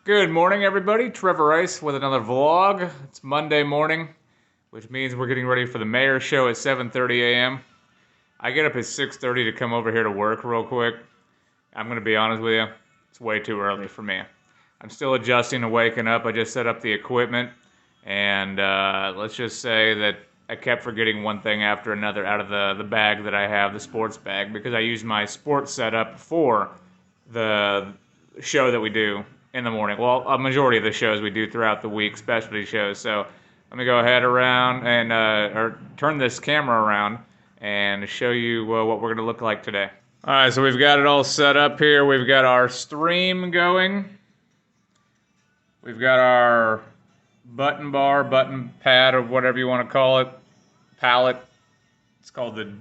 Good morning, everybody. Trevor Rice with another vlog. It's Monday morning, which means we're getting ready for the mayor's show at 7:30 a.m. I get up at 6:30 to come over here to work real quick. I'm going to be honest with you, it's way too early for me. I'm still adjusting to waking up. I just set up the equipment, and let's just say that I kept forgetting one thing after another out of the bag that I have, the sports bag, because I use my sports setup for the show that we do in the morning. Well, a majority of the shows we do throughout the week, specialty shows. So let me go ahead around and or turn this camera around and show you what we're going to look like today. All right, so we've got it all set up here. We've got our stream going. We've got our button bar, button pad, or whatever you want to call it, palette. It's called the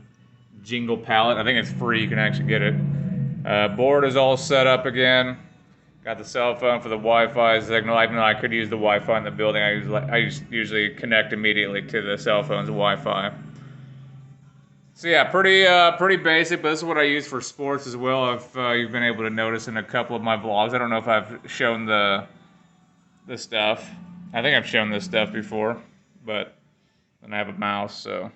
Jingle Palette. I think it's free. You can actually get it. Board is all set up again. Got the cell phone for the Wi-Fi signal. Even though I could use the Wi-Fi in the building, I usually connect immediately to the cell phone's Wi-Fi. So yeah, pretty basic, but this is what I use for sports as well. If you've been able to notice in a couple of my vlogs, I don't know if I've shown the stuff. I think I've shown this stuff before, but then I have a mouse, so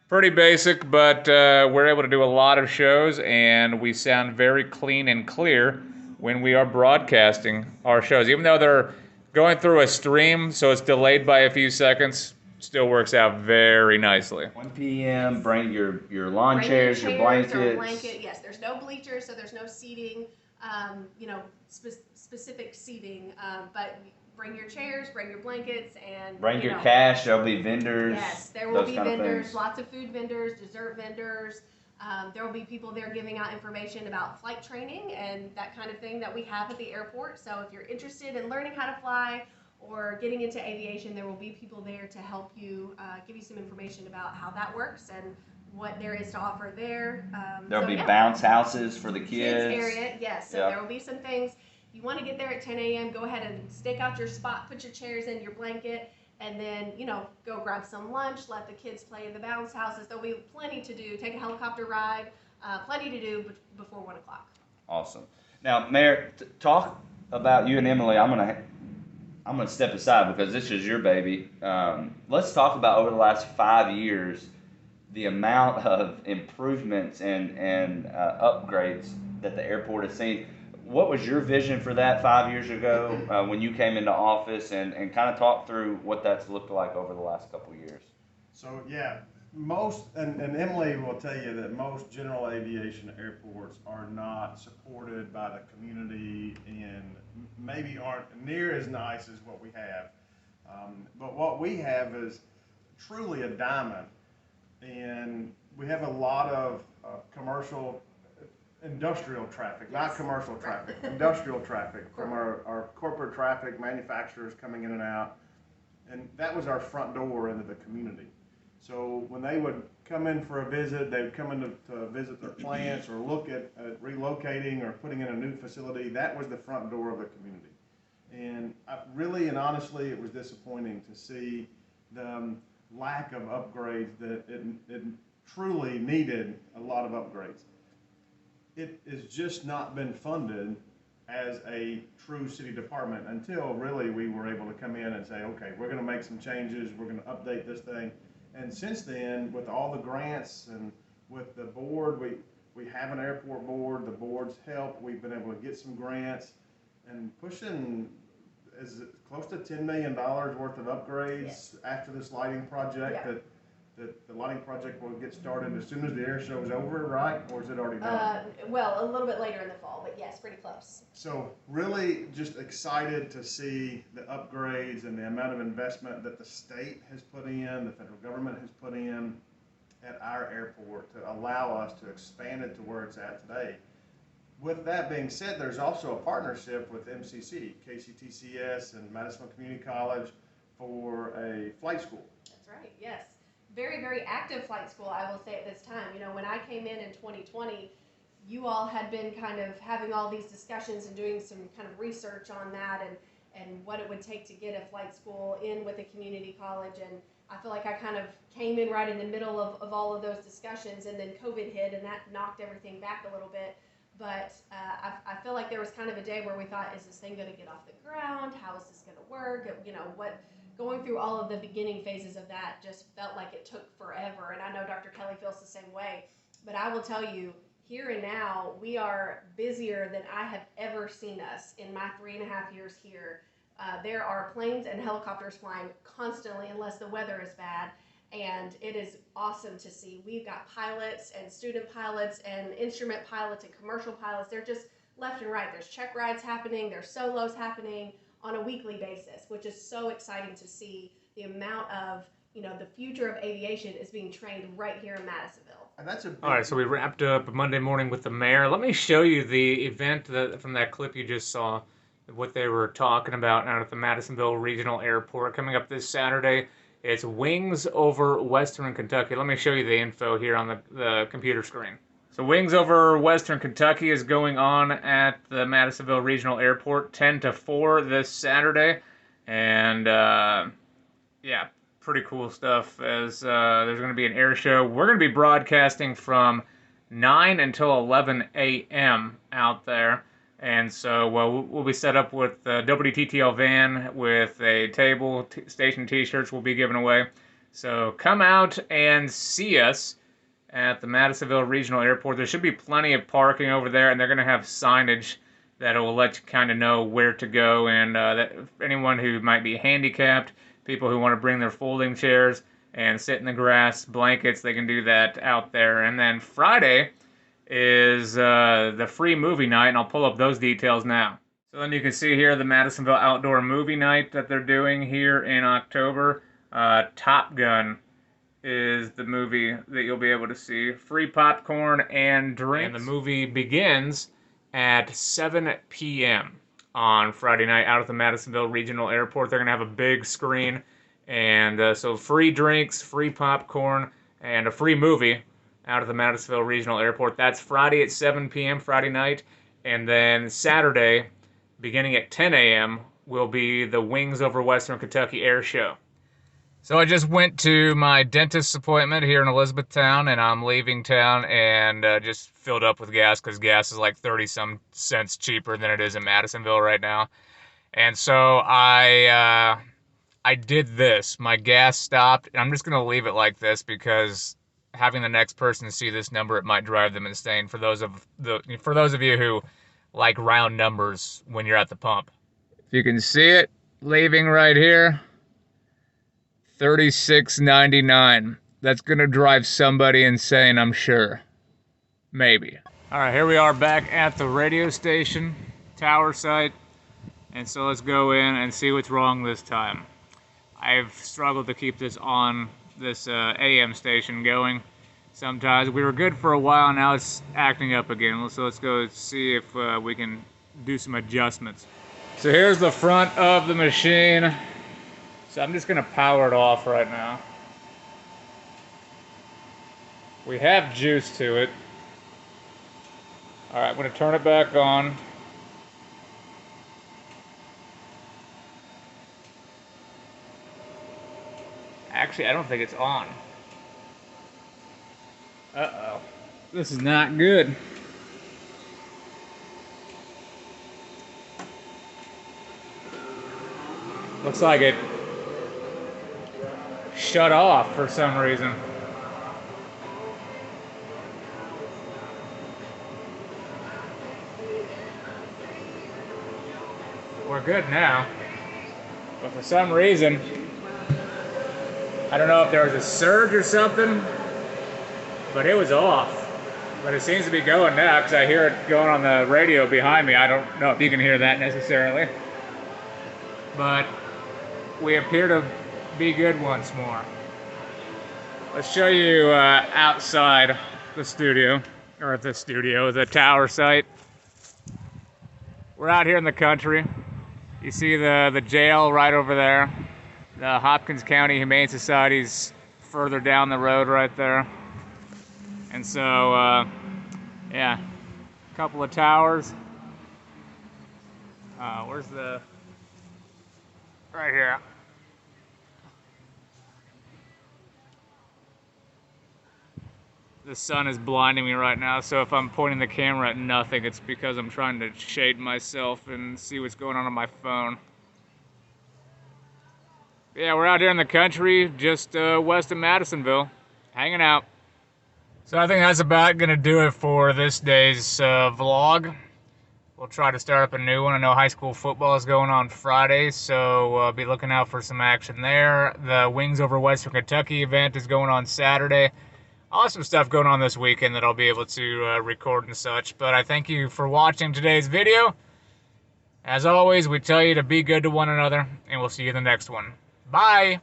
pretty basic. But we're able to do a lot of shows, and we sound very clean and clear when we are broadcasting our shows, even though they're going through a stream, so it's delayed by a few seconds. Still works out very nicely. 1 p.m. Bring your lawn chairs, your blankets. Or blanket. Yes, there's no bleachers, so there's no seating. Specific seating. But bring your chairs, bring your blankets, and bring your cash. There'll be vendors. Yes, there will be vendors. Lots of food vendors, dessert vendors. There will be people there giving out information about flight training and that kind of thing that we have at the airport. So if you're interested in learning how to fly or getting into aviation, there will be people there to help you, give you some information about how that works and what there is to offer there. There'll be bounce houses for the kids. Area, yes. So there will be some things. You want to get there at 10 a.m., go ahead and stake out your spot, put your chairs in, your blanket, and then, go grab some lunch, let the kids play in the bounce houses. There'll be plenty to do. Take a helicopter ride, plenty to do before 1 o'clock. Awesome. Now, Mayor, talk about you and Emily. I'm gonna step aside because this is your baby. Let's talk about over the last 5 years, the amount of improvements and upgrades that the airport has seen. What was your vision for that 5 years ago when you came into office, and kind of talk through what that's looked like over the last couple of years? So yeah, most, and Emily will tell you that most general aviation airports are not supported by the community and maybe aren't near as nice as what we have. But what we have is truly a diamond, and we have a lot of commercial, industrial traffic, yes. Not commercial traffic, industrial traffic from our corporate traffic, manufacturers coming in and out. And that was our front door into the community. So when they would come in for a visit, they would come in to visit their plants or look at relocating or putting in a new facility. That was the front door of the community. And really and honestly, it was disappointing to see the lack of upgrades, that it truly needed a lot of upgrades. It has just not been funded as a true city department until really we were able to come in and say, okay, we're going to make some changes, we're going to update this thing. And since then, with all the grants and with the board, we have an airport board, the board's help, we've been able to get some grants and pushing as close to $10 million worth of upgrades, yes. After this lighting project. Yeah. That the lighting project will get started as soon as the air show is over, right? Or is it already done? Well, a little bit later in the fall, but yes, pretty close. So really just excited to see the upgrades and the amount of investment that the state has put in, the federal government has put in at our airport to allow us to expand it to where it's at today. With that being said, there's also a partnership with MCC, KCTCS, and Madisonville Community College for a flight school. That's right, yes. Very, very active flight school, I will say at this time. When I came in 2020, you all had been kind of having all these discussions and doing some kind of research on that and what it would take to get a flight school in with a community college. And I feel like I kind of came in right in the middle of all of those discussions, and then COVID hit and that knocked everything back a little bit. But I feel like there was kind of a day where we thought, is this thing going to get off the ground? How is this going to work? You know, going through all of the beginning phases of that just felt like it took forever. And I know Dr. Kelly feels the same way. But I will tell you, here and now, we are busier than I have ever seen us in my 3.5 years here. There are planes and helicopters flying constantly unless the weather is bad. And it is awesome to see. We've got pilots and student pilots and instrument pilots and commercial pilots. They're just left and right. There's check rides happening. There's solos happening on a weekly basis, which is so exciting to see the amount of, you know, the future of aviation is being trained right here in Madisonville. And that's a big All right, so we wrapped up Monday morning with the mayor. Let me show you the event from that clip you just saw, what they were talking about out at the Madisonville Regional Airport coming up this Saturday. It's Wings Over Western Kentucky. Let me show you the info here on the computer screen. So Wings Over Western Kentucky is going on at the Madisonville Regional Airport 10 to 4 this Saturday. And, yeah, pretty cool stuff. As there's going to be an air show. We're going to be broadcasting from 9 until 11 a.m. out there. And so we'll be set up with a WTTL van with a table, station t-shirts we'll be giving away. So come out and see us at the Madisonville Regional Airport. There should be plenty of parking over there, and they're going to have signage that will let you kind of know where to go. And that anyone who might be handicapped, people who want to bring their folding chairs and sit in the grass, blankets, they can do that out there. And then Friday is the free movie night, and I'll pull up those details now. So then you can see here the Madisonville Outdoor Movie Night that they're doing here in October. Top Gun is the movie that you'll be able to see. Free popcorn and drinks. And the movie begins at 7 p.m. on Friday night out at the Madisonville Regional Airport. They're going to have a big screen, and so free drinks, free popcorn, and a free movie out of the Madisonville Regional Airport. That's Friday at 7 p.m. Friday night. And then Saturday, beginning at 10 a.m., will be the Wings Over Western Kentucky Air Show. So I just went to my dentist's appointment here in Elizabethtown, and I'm leaving town and just filled up with gas because gas is like 30-some cents cheaper than it is in Madisonville right now. And so I did this. My gas stopped, and I'm just going to leave it like this because having the next person see this number, it might drive them insane. For those of you who like round numbers when you're at the pump, if you can see it, leaving right here, $36.99. That's gonna drive somebody insane, I'm sure. Maybe. All right, here we are back at the radio station tower site, and so let's go in and see what's wrong this time. I've struggled to keep this on. This AM station going. Sometimes we were good for a while, now it's acting up again. So let's go see if we can do some adjustments. So here's the front of the machine. So I'm just gonna power it off right now. We have juice to it. All right, I'm gonna turn it back on. Actually, I don't think it's on. Uh-oh. This is not good. Looks like it shut off for some reason. We're good now. But for some reason, I don't know if there was a surge or something, but it was off. But it seems to be going now because I hear it going on the radio behind me. I don't know if you can hear that necessarily. But we appear to be good once more. Let's show you outside the studio, or the tower site. We're out here in the country. You see the jail right over there. The Hopkins County Humane Society's further down the road right there. And so, yeah, a couple of towers. Where's the... Right here. The sun is blinding me right now, so if I'm pointing the camera at nothing, it's because I'm trying to shade myself and see what's going on my phone. Yeah, we're out here in the country, just west of Madisonville, hanging out. So I think that's about gonna do it for this day's vlog. We'll try to start up a new one. I know high school football is going on Friday, so be looking out for some action there. The Wings Over Western Kentucky event is going on Saturday. Awesome stuff going on this weekend that I'll be able to record and such. But I thank you for watching today's video. As always, we tell you to be good to one another, and we'll see you in the next one. Bye!